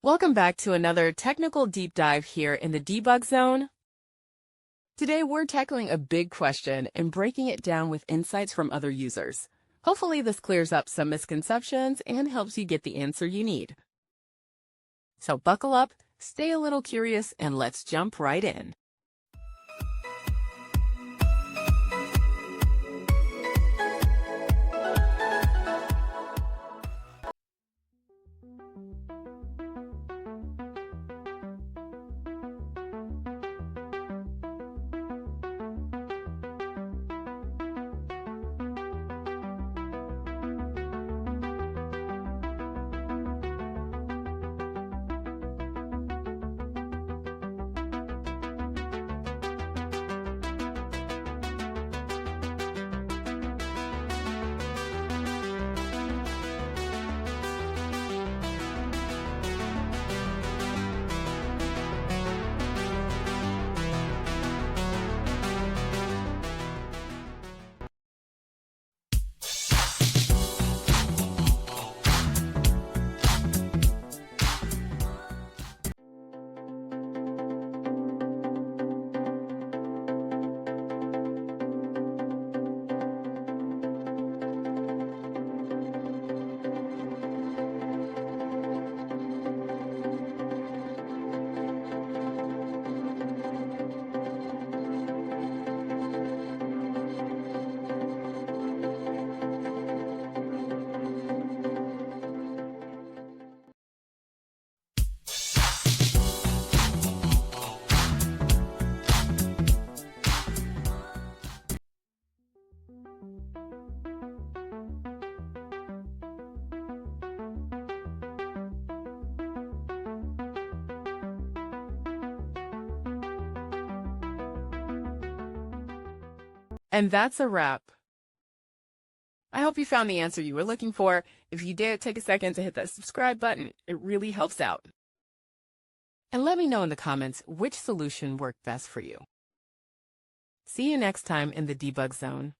Welcome back to another technical deep dive here in the debug zone. Today we're tackling a big question and breaking it down with insights from other users. Hopefully this clears up some misconceptions and helps you get the answer you need. So buckle up, stay a little curious, and let's jump right in. And that's a wrap. I hope you found the answer you were looking for. If you did, take a second to hit that subscribe button. It really helps out. And let me know in the comments which solution worked best for you. See you next time in the debug zone.